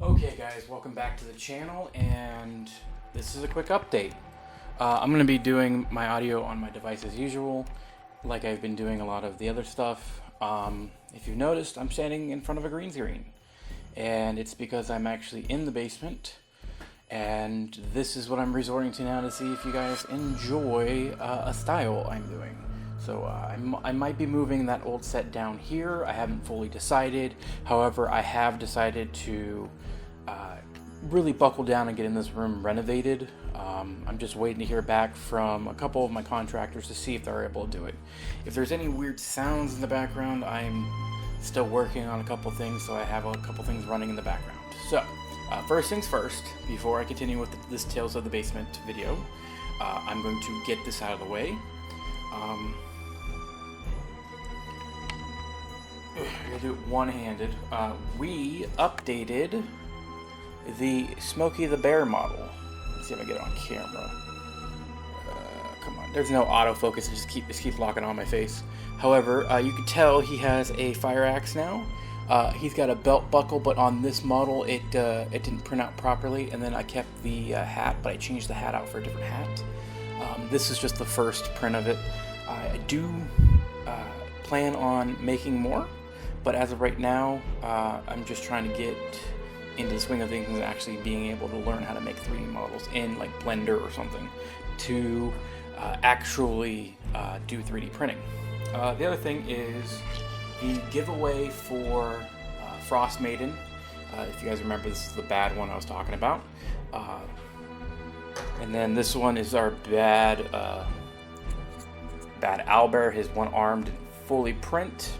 Okay guys, welcome back to the channel, and this is a quick update. I'm going to be doing my audio on my device as usual, like I've been doing a lot of the other stuff. If you've noticed, I'm standing in front of a green screen, and it's because I'm actually in the basement, and this is what I'm resorting to now to see if you guys enjoy a style I'm doing. So I might be moving that old set down here. I haven't fully decided. However, I have decided to really buckle down and get in this room renovated. I'm just waiting to hear back from a couple of my contractors to see if they're able to do it. If there's any weird sounds in the background, I'm still working on a couple things, so I have a couple things running in the background. So first things first, before I continue with this Tales of the Basement video, I'm going to get this out of the way. I'm going to do it one-handed. We updated the Smokey the Bear model. Let's see if I get it on camera. Come on, there's no autofocus. It just keeps locking on my face. However, you can tell he has a fire axe now. He's got a belt buckle, but on this model, it didn't print out properly. And then I kept the hat, but I changed the hat out for a different hat. This is just the first print of it. I do plan on making more, but as of right now, I'm just trying to get into the swing of things and actually being able to learn how to make 3D models in like Blender or something to actually do 3D printing. The other thing is the giveaway for Frost Maiden. If you guys remember, this is the bad one I was talking about. And then this one is our bad owlbear, his one-armed fully print.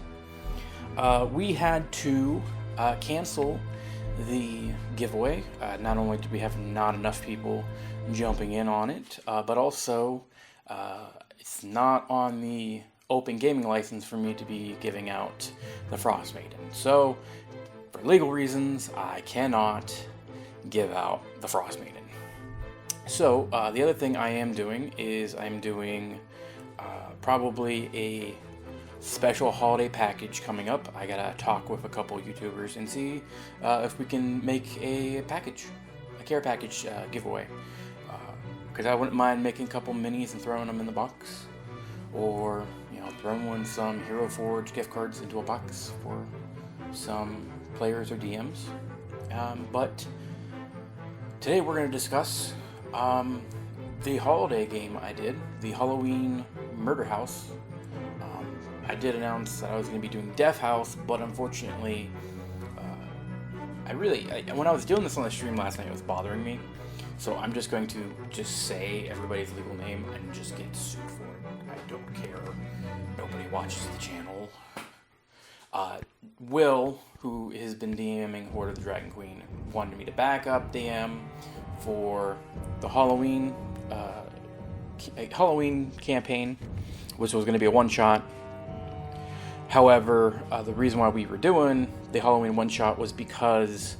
We had to cancel the giveaway. Not only did we have not enough people jumping in on it, but also it's not on the open gaming license for me to be giving out the Frost Maiden. So, for legal reasons, I cannot give out the Frost Maiden. So, the other thing I am doing is I'm doing probably a special holiday package coming up. I gotta talk with a couple YouTubers and see if we can make a care package giveaway. Because I wouldn't mind making a couple minis and throwing them in the box, or throwing some Hero Forge gift cards into a box for some players or DMs. But today we're going to discuss the holiday game I did, the Halloween Murder House. I did announce that I was going to be doing Death House, but unfortunately, when I was doing this on the stream last night, it was bothering me. So I'm just going to say everybody's legal name and just get sued for it. I don't care. Nobody watches the channel. Will, who has been DMing Horde of the Dragon Queen, wanted me to back up DM for the Halloween campaign, which was going to be a one-shot. However, the reason why we were doing the Halloween one-shot was because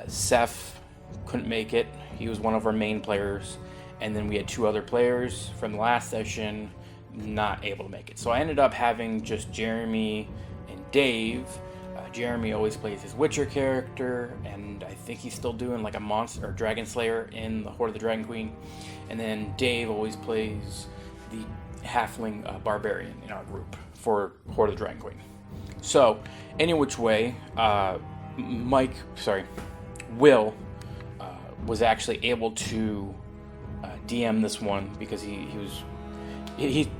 Seth couldn't make it. He was one of our main players, and then we had 2 other players from the last session not able to make it. So I ended up having just Jeremy and Dave. Jeremy always plays his Witcher character, and I think he's still doing like a monster or Dragon Slayer in the Horde of the Dragon Queen. And then Dave always plays the halfling barbarian in our group for Horde of the Dragon Queen. So, any which way, Will was actually able to DM this one because he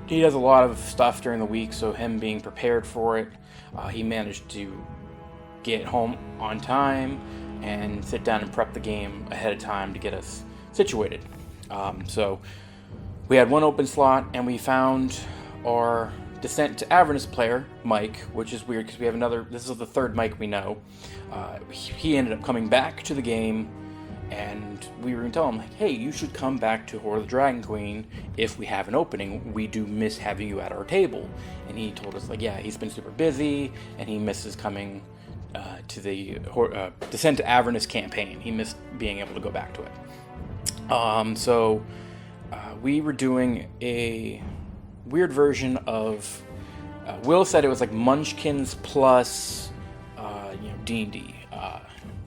does a lot of stuff during the week, so him being prepared for it, he managed to get home on time and sit down and prep the game ahead of time to get us situated. So we had one open slot, and we found our Descent to Avernus player, Mike, which is weird because we have another. This is the third Mike we know. He ended up coming back to the game, and we were going to tell him, like, hey, you should come back to Horde of the Dragon Queen if we have an opening. We do miss having you at our table. And he told us, like, yeah, he's been super busy, and he misses coming to the Descent to Avernus campaign. He missed being able to go back to it. So we were doing a weird version of Will said it was like Munchkins plus D&D.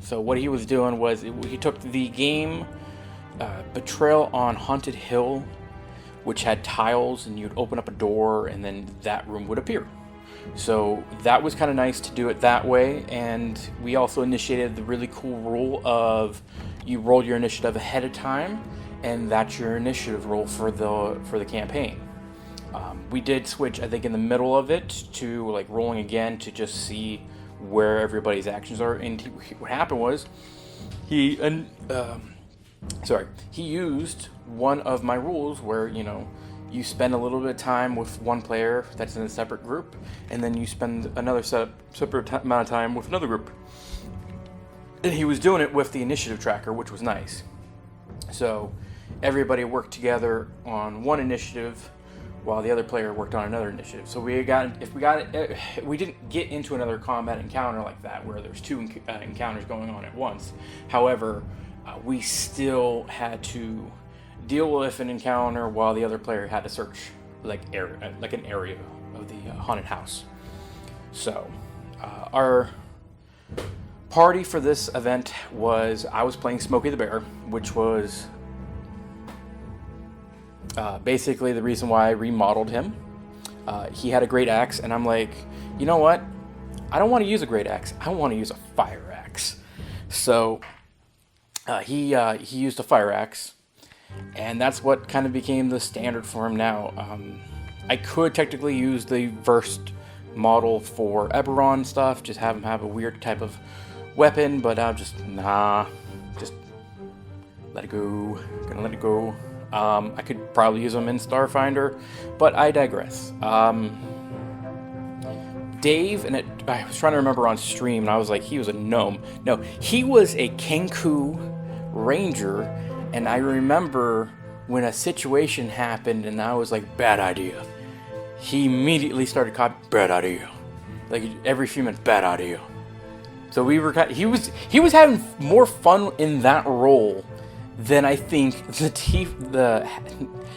So what he was doing was he took the game Betrayal on Haunted Hill, which had tiles, and you'd open up a door, and then that room would appear. So that was kind of nice to do it that way, and we also initiated the really cool rule of you roll your initiative ahead of time, and that's your initiative roll for the campaign. We did switch, I think, in the middle of it to like rolling again to just see where everybody's actions are. And what happened was he used one of my rules where you spend a little bit of time with one player that's in a separate group, and then you spend another separate amount of time with another group. And he was doing it with the initiative tracker, which was nice. So everybody worked together on one initiative while the other player worked on another initiative. So we didn't get into another combat encounter like that where there's two encounters going on at once. However, we still had to deal with an encounter while the other player had to search an area of the haunted house. So our party for this event was I was playing Smokey the Bear, which was basically the reason why I remodeled him. He had a great axe, and I'm like, you know what? I don't want to use a great axe. I want to use a fire axe. So he used a fire axe, and that's what kind of became the standard for him now. I could technically use the versed model for Eberron stuff, just have him have a weird type of weapon, but I'll just let it go. Gonna let it go. I could probably use him in Starfinder, but I digress. Dave, I was trying to remember on stream, and I was like, he was a gnome. No, he was a Kenku ranger, and I remember when a situation happened, and I was like, bad idea. He immediately started copying, bad idea. Like every few minutes, bad idea. So he was having more fun in that role than I think the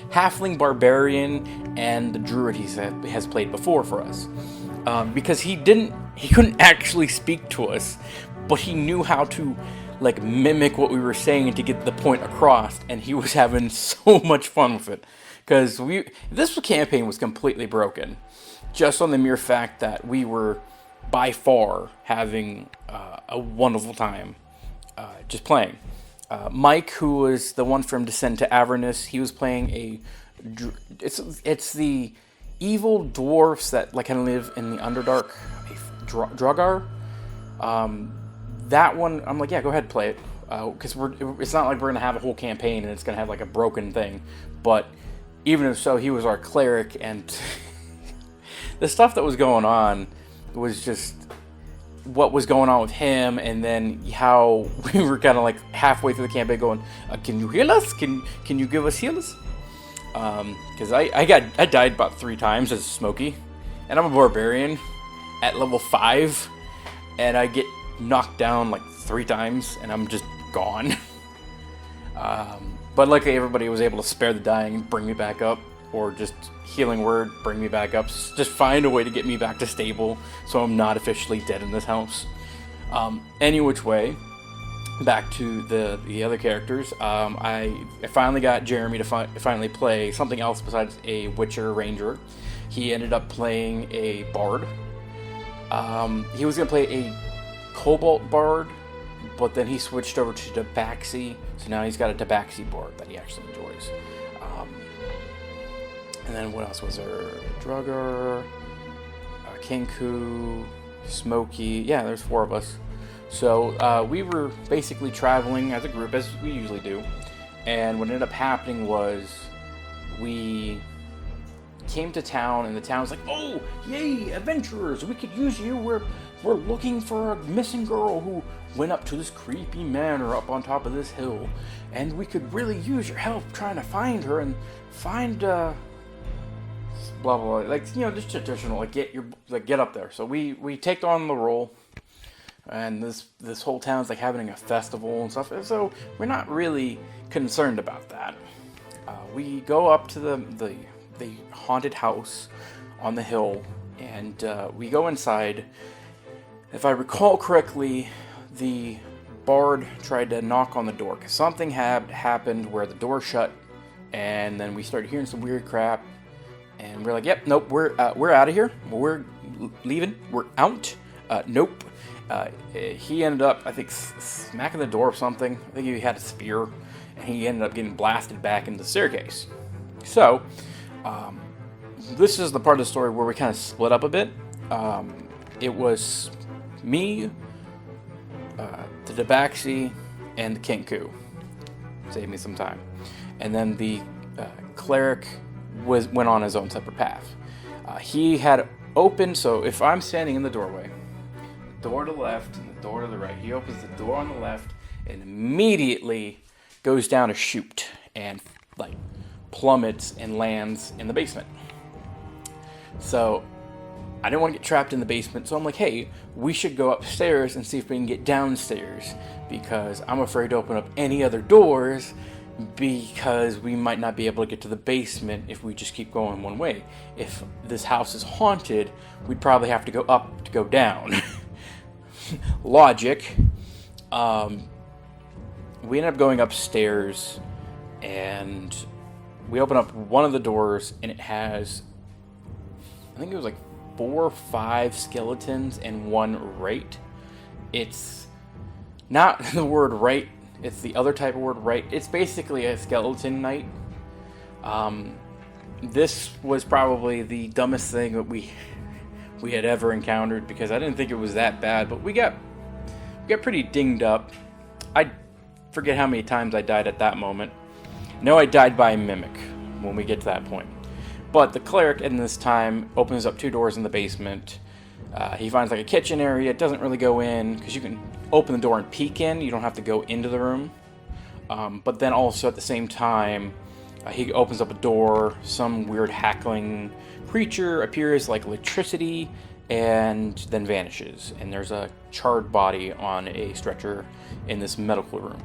halfling barbarian and the druid he has played before for us, because he couldn't actually speak to us, but he knew how to like mimic what we were saying to get the point across, and he was having so much fun with it. Because this campaign was completely broken, just on the mere fact that we were by far having a wonderful time just playing. Mike, who was the one from Descent to Avernus, he was playing it's the evil dwarfs that like kind of live in the Underdark, Dragar. That one, I'm like, yeah, go ahead, play it, because it's not like we're gonna have a whole campaign and it's gonna have like a broken thing. But even if so, he was our cleric, and the stuff that was going on was just what was going on with him, and then how we were kind of like halfway through the campaign going, can you heal us? Can you give us heals? Because I died about 3 times as Smokey, and I'm a barbarian at level 5, and I get knocked down like 3 times, and I'm just gone. But luckily everybody was able to spare the dying and bring me back up, or just healing word, bring me back up, just find a way to get me back to stable so I'm not officially dead in this house. Any which way, back to the other characters, I finally got Jeremy to finally play something else besides a Witcher Ranger. He ended up playing a Bard. He was going to play a Cobalt Bard, but then he switched over to Tabaxi, so now he's got a Tabaxi Bard that he actually enjoys. And then what else was there? Drugger, Kenku, Smokey. Yeah, there's 4 of us. So we were basically traveling as a group, as we usually do. And what ended up happening was we came to town, and the town was like, "Oh, yay, adventurers! We could use you. We're looking for a missing girl who went up to this creepy manor up on top of this hill, and we could really use your help trying to find her and find blah blah blah." Like, just traditional, like get up there. So we take on the role, and this whole town's like having a festival and stuff. So we're not really concerned about that. We go up to the haunted house on the hill, and we go inside. If I recall correctly, the Bard tried to knock on the door because something had happened where the door shut, and then we started hearing some weird crap, and we're like, "Yep, nope, we're out of here. We're leaving. We're out. Nope." He ended up, I think, smacking the door or something. I think he had a spear, and he ended up getting blasted back into the staircase. So, this is the part of the story where we kind of split up a bit. It was me, the Tabaxi, and the Kenku. Saved me some time. And then the cleric went on his own separate path. He had opened, so if I'm standing in the doorway, the door to the left and the door to the right, he opens the door on the left and immediately goes down a chute and like plummets and lands in the basement. So I didn't want to get trapped in the basement, so I'm like, hey, we should go upstairs and see if we can get downstairs, because I'm afraid to open up any other doors because we might not be able to get to the basement if we just keep going one way. If this house is haunted, we'd probably have to go up to go down. Logic. We ended up going upstairs, and we open up one of the doors, and it has, I think it was like 4 or 5 skeletons and 1 wraith. It's not the word wraith, it's the other type of word wraith. It's basically a skeleton knight. This was probably the dumbest thing that we had ever encountered, because I didn't think it was that bad, but we got pretty dinged up. I forget how many times I died at that moment. No, I died by a mimic when we get to that point. But the cleric in this time opens up 2 doors in the basement. He finds like a kitchen area. It doesn't really go in, because you can open the door and peek in. You don't have to go into the room. But then also at the same time, he opens up a door. Some weird hackling creature appears like electricity and then vanishes. And there's a charred body on a stretcher in this medical room.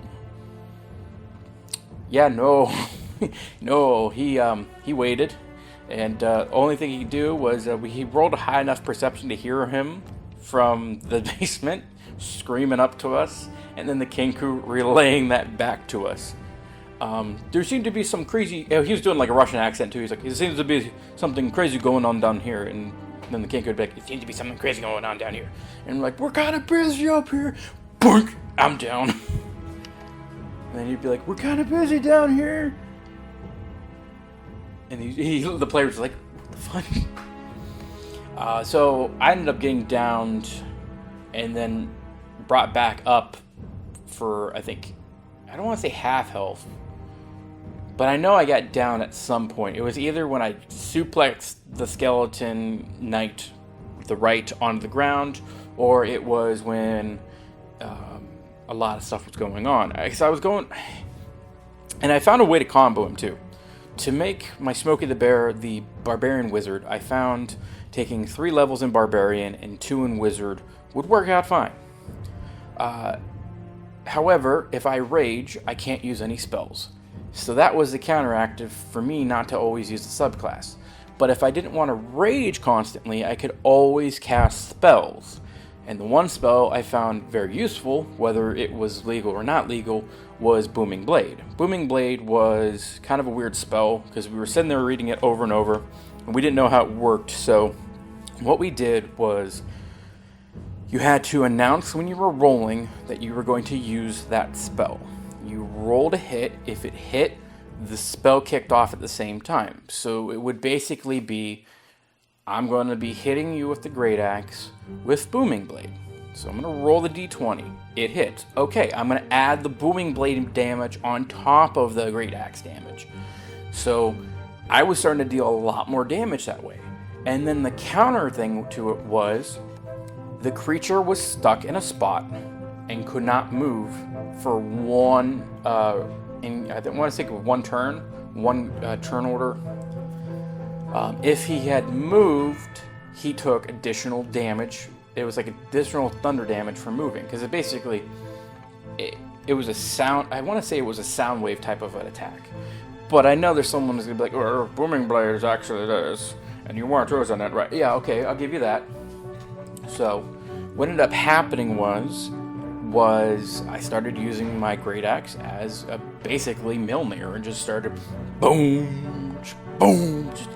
Yeah, no. No, he waited. And only thing he could do was he rolled a high enough perception to hear him from the basement screaming up to us, and then the Kenku relaying that back to us. There seemed to be some crazy... he was doing like a Russian accent too. He's like, there seems to be something crazy going on down here. And then the Kenku would be like, it seems to be something crazy going on down here. And we're like, we're kind of busy up here. Boink! I'm down. And then he'd be like, we're kind of busy down here. And the player was like, what the fuck? So I ended up getting downed and then brought back up for, I think, I don't want to say half health, but I know I got down at some point. It was either when I suplexed the skeleton knight, the right, onto the ground, or it was when a lot of stuff was going on. Because I was going, and I found a way to combo him too. To make my Smokey the Bear the Barbarian Wizard, I found taking 3 levels in Barbarian and 2 in Wizard would work out fine. However, if I rage, I can't use any spells. So that was the counteractive for me not to always use the subclass. But if I didn't want to rage constantly, I could always cast spells. And the one spell I found very useful, whether it was legal or not legal, was Booming Blade. Booming Blade was kind of a weird spell, because we were sitting there reading it over and over, and we didn't know how it worked. So what we did was, you had to announce when you were rolling that you were going to use that spell. You rolled a hit. If it hit, the spell kicked off at the same time. So it would basically be, I'm going to be hitting you with the Great Axe with Booming Blade. So I'm going to roll the d20. It hits. Okay, I'm going to add the Booming Blade damage on top of the Great Axe damage. So I was starting to deal a lot more damage that way. And then the counter thing to it was, the creature was stuck in a spot and could not move for one, I want to say one turn, turn order. If he had moved, he took additional damage. It was like additional thunder damage for moving, because it basically, it was a sound, I want to say it was a sound wave type of an attack. But I know there's someone who's going to be like, oh, Booming Blade is actually this, and you weren't yours on that, right? Yeah, okay, I'll give you that. So what ended up happening was was I started using my great axe as a basically Mjolnir and just started boom, boom, just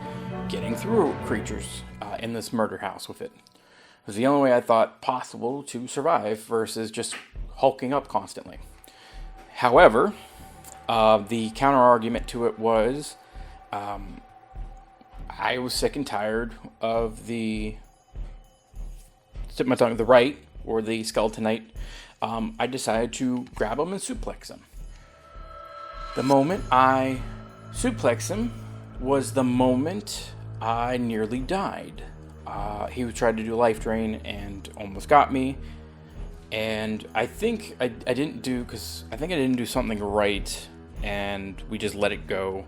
getting through creatures in this murder house with it. It was the only way I thought possible to survive versus just hulking up constantly. However, the counter argument to it was I was sick and tired of the right or the skeleton knight. I decided to grab him and suplex him. The moment I suplexed him was the moment I nearly died. He tried to do life drain and almost got me. And I think I didn't do something right, and we just let it go.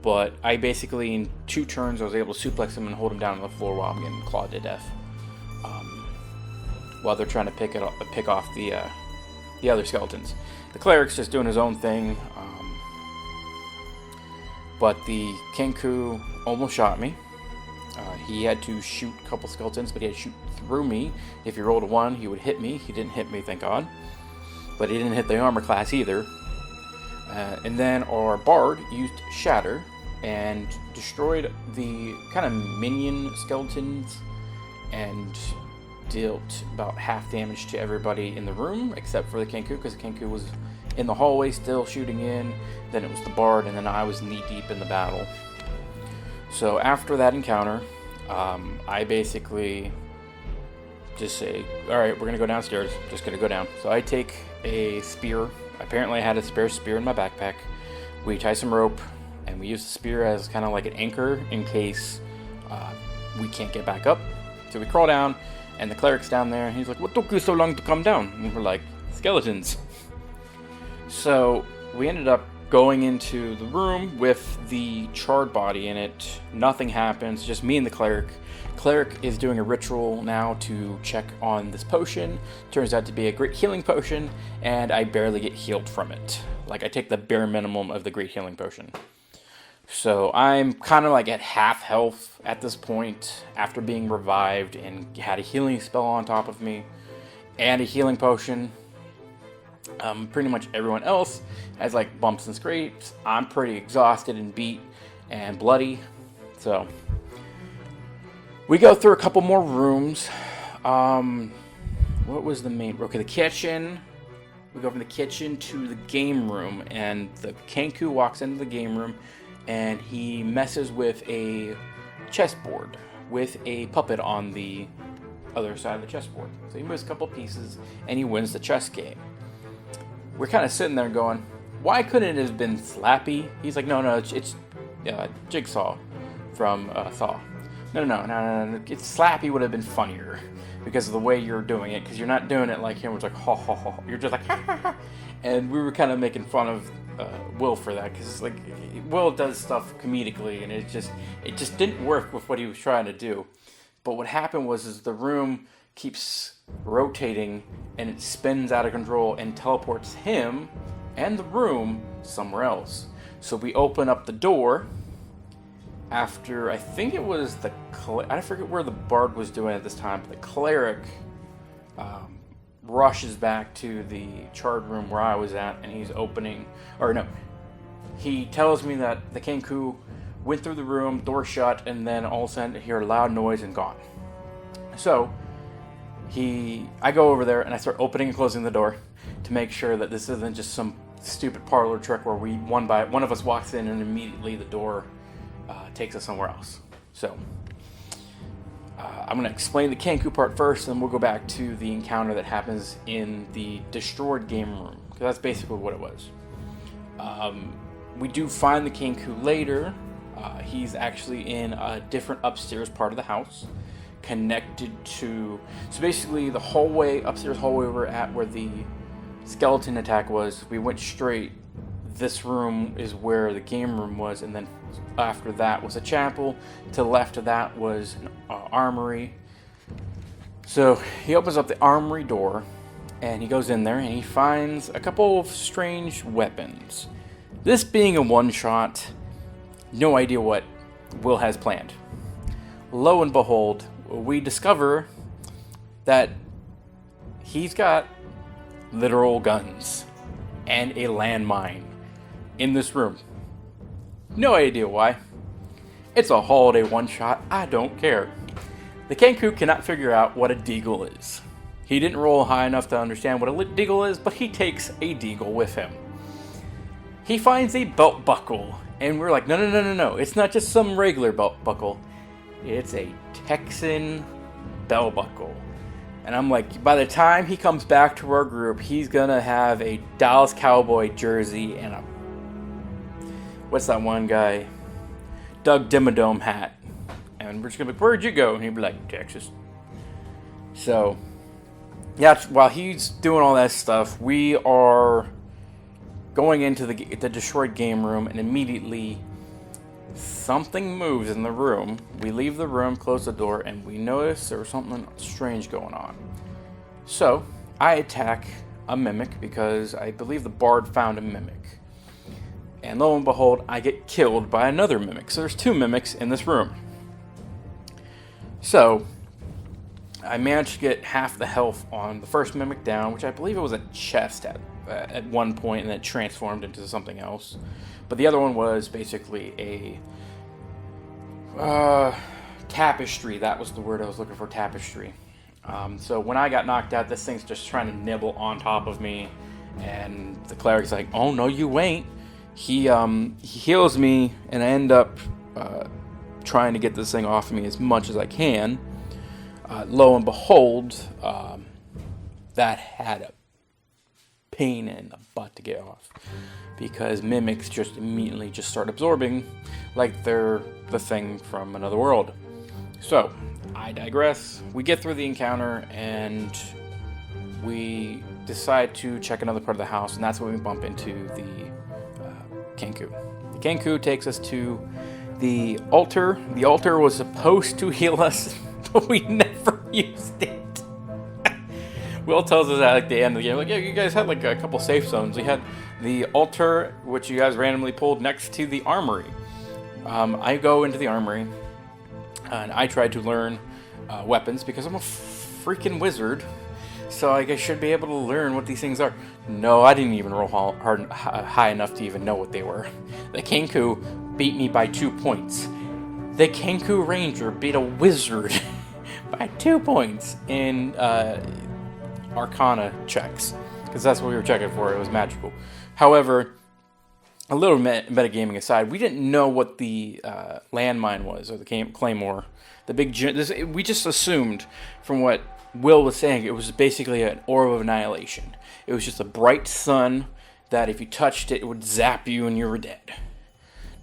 But I basically, in 2 turns, I was able to suplex him and hold him down on the floor while I'm getting clawed to death. While they're trying to pick off the other skeletons. The cleric's just doing his own thing. But the Kenku almost shot me. He had to shoot a couple skeletons, but he had to shoot through me. If he rolled a 1, he would hit me. He didn't hit me, thank God. But he didn't hit the armor class either. And then our bard used Shatter and destroyed the kind of minion skeletons and dealt about half damage to everybody in the room except for the Kenku, because the Kenku was in the hallway still shooting in. Then it was the bard, and then I was knee deep in the battle. So after that encounter, I basically just say, alright, we're going to go downstairs. Just going to go down. So I take a spear. Apparently I had a spare spear in my backpack. We tie some rope, and we use the spear as kind of like an anchor in case we can't get back up. So we crawl down, and the cleric's down there, and he's like, what took you so long to come down? And we're like, skeletons. So we ended up going into the room with the charred body in it. Nothing happens, just me and the cleric. Cleric is doing a ritual now to check on this potion. Turns out to be a great healing potion, and I barely get healed from it. Like, I take the bare minimum of the great healing potion. So I'm kind of like at half health at this point after being revived and had a healing spell on top of me and a healing potion. Pretty much everyone else has like bumps and scrapes. I'm pretty exhausted and beat and bloody. So we go through a couple more rooms. What was the main? Okay, the kitchen. We go from the kitchen to the game room, and the Kenku walks into the game room, and he messes with a chessboard with a puppet on the other side of the chessboard. So he moves a couple pieces, and he wins the chess game. We're kind of sitting there going, why couldn't it have been Slappy? He's like, no, it's Jigsaw from Thaw. No. It's Slappy would have been funnier because of the way you're doing it, because you're not doing it like him, it's like, ha, ha, ha. You're just like, ha, ha, ha. And we were kind of making fun of Will for that, because like Will does stuff comedically, and it just didn't work with what he was trying to do. But what happened was the room keeps rotating, and it spins out of control and teleports him and the room somewhere else. So we open up the door after, I think it was I forget where the bard was doing at this time, but the cleric rushes back to the charred room where I was at, and he tells me that the Kenku went through the room, door shut, and then all of a sudden I hear a loud noise and gone. So I go over there and I start opening and closing the door to make sure that this isn't just some stupid parlor trick where one of us walks in and immediately the door takes us somewhere else. So I'm going to explain the Kenku part first, and then we'll go back to the encounter that happens in the destroyed game room, because that's basically what it was. We do find the Kenku later. He's actually in a different upstairs part of the house, connected to, so basically the upstairs hallway we were at where the skeleton attack was, we went straight. This room is where the game room was, and then after that was a chapel. To the left of that was an armory. So he opens up the armory door, and he goes in there, and he finds a couple of strange weapons. This being a one-shot, no idea what Will has planned. Lo and behold, we discover that he's got literal guns and a landmine in this room. No idea why. It's a holiday one-shot, I don't care. The Kenku cannot figure out what a deagle is. He didn't roll high enough to understand what a deagle is, but he takes a deagle with him. He finds a belt buckle, and we're like, no, it's not just some regular belt buckle. It's a Texan belt buckle. And I'm like, by the time he comes back to our group, he's gonna have a Dallas Cowboy jersey and a, what's that one guy? Doug Dimmadome hat. And we're just gonna be like, where'd you go? And he'd be like, Texas. So, yeah, while he's doing all that stuff, we are going into the destroyed game room, and immediately something moves in the room. We leave the room, close the door, and we notice there was something strange going on. So, I attack a mimic because I believe the bard found a mimic. And lo and behold, I get killed by another mimic. So there's 2 mimics in this room. So, I managed to get half the health on the first mimic down, which I believe it was a chest at one point, and it transformed into something else. But the other one was basically a tapestry. That was the word I was looking for, tapestry. So when I got knocked out, this thing's just trying to nibble on top of me, and the cleric's like, oh no you ain't. He heals me, and I end up trying to get this thing off of me as much as I can. Lo and behold, that had a pain in the butt to get off, because mimics just immediately just start absorbing like they're the thing from another world. So, I digress. We get through the encounter, and we decide to check another part of the house, and that's when we bump into the Kenku. The Kenku takes us to the altar. The altar was supposed to heal us, but we never used it. Will tells us at the end of the game, like, yeah, you guys had like a couple safe zones. We had the altar, which you guys randomly pulled next to the armory. I go into the armory, and I tried to learn weapons because I'm a freaking wizard. So I should be able to learn what these things are. No, I didn't even roll high enough to even know what they were. The Kenku beat me by 2 points. The Kenku Ranger beat a wizard by 2 points in Arcana checks, because that's what we were checking for. It was magical. However, a little metagaming aside, we didn't know what the landmine was, or the claymore. The big. We just assumed from what Will was saying, it was basically an orb of annihilation. It was just a bright sun that if you touched it, it would zap you and you were dead.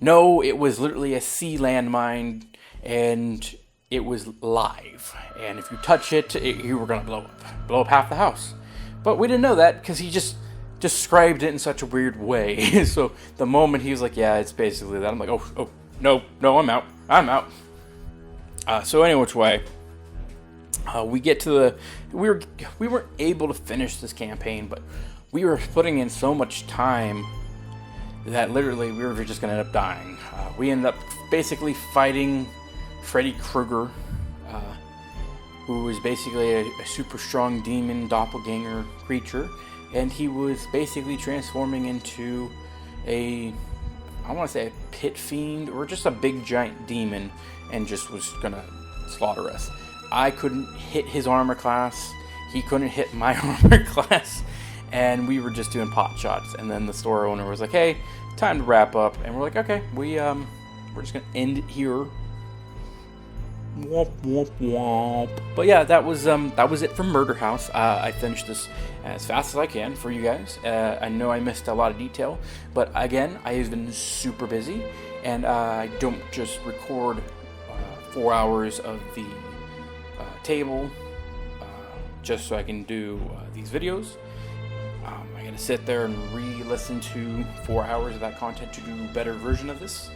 No, it was literally a sea landmine, and it was live. And if you touch it, you were going to blow up half the house. But we didn't know that because he just described it in such a weird way. So the moment he was like, yeah, it's basically that, I'm like, oh, no, I'm out. So any which way, we get to we weren't able to finish this campaign, but we were putting in so much time that literally we were just going to end up dying. We ended up basically fighting Freddy Krueger, who was basically a super strong demon doppelganger creature, and he was basically transforming into I want to say a pit fiend, or just a big giant demon, and just was going to slaughter us. I couldn't hit his armor class, he couldn't hit my armor class, and we were just doing pot shots. And then the store owner was like, hey, time to wrap up, and we're like, okay, we're just gonna end it here. Womp womp womp. But yeah, that was it for Murder House. I finished this as fast as I can for you guys. I know I missed a lot of detail, but again, I have been super busy, and I don't just record 4 hours of the table just so I can do these videos. I gotta sit there and re-listen to 4 hours of that content to do a better version of this.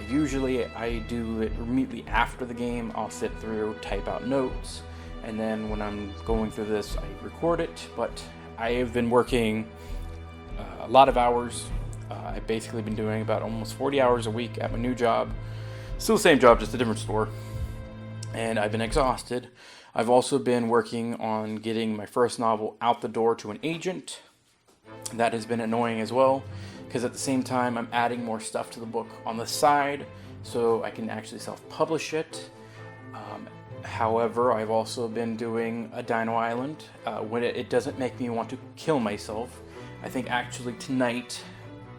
Usually I do it immediately after the game. I'll sit through, type out notes, and then when I'm going through this, I record it. But I have been working a lot of hours. I've basically been doing about almost 40 hours a week at my new job. Still the same job, just a different store. And I've been exhausted. I've also been working on getting my first novel out the door to an agent. That has been annoying as well, because at the same time I'm adding more stuff to the book on the side so I can actually self-publish it. However, I've also been doing a Dino Island when it doesn't make me want to kill myself. I think actually tonight,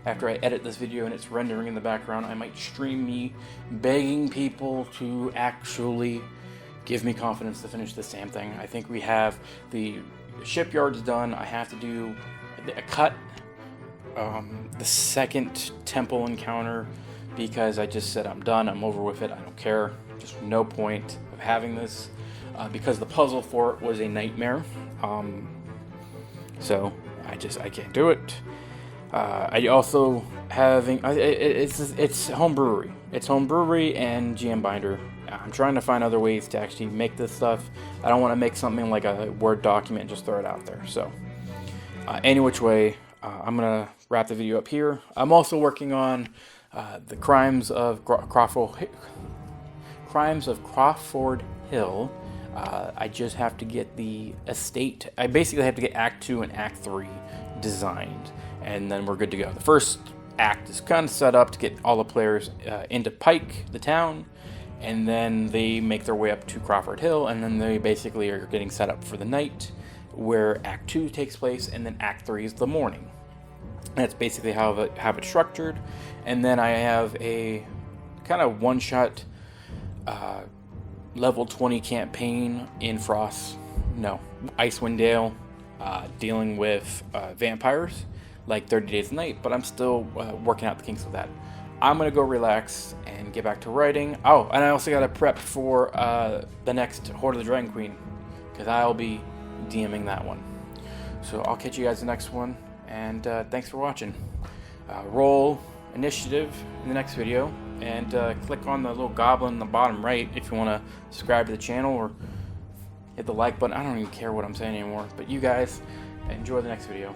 after I edit this video and it's rendering in the background, I might stream me begging people to actually give me confidence to finish this damn thing. I think we have the shipyards done. I have to do a cut the second temple encounter because I just said I'm done, I'm over with it, I don't care. Just no point of having this because the puzzle for it was a nightmare. So I can't do it. I also having it's home brewery. It's home brewery and GM binder. I'm trying to find other ways to actually make this stuff. I don't want to make something like a Word document and just throw it out there. So any which way, I'm gonna wrap the video up here. I'm also working on the Crimes of Crawford Hill. I just have to get the estate. I basically have to get Act 2 and Act 3 designed, and then we're good to go. The first act is kind of set up to get all the players into Pike, the town, and then they make their way up to Crawford Hill, and then they basically are getting set up for the night, where Act 2 takes place, and then Act 3 is the morning. That's basically how it's structured. And then I have a kind of one-shot level 20 campaign in Icewind Dale, dealing with vampires, like 30 Days a Night, but I'm still working out the kinks with that. I'm going to go relax and get back to writing. Oh, and I also got to prep for the next Horde of the Dragon Queen, because I'll be DMing that one. So I'll catch you guys in the next one, and thanks for watching. Roll initiative in the next video, and click on the little goblin in the bottom right if you want to subscribe to the channel, or hit the like button. I don't even care what I'm saying anymore, but you guys enjoy the next video.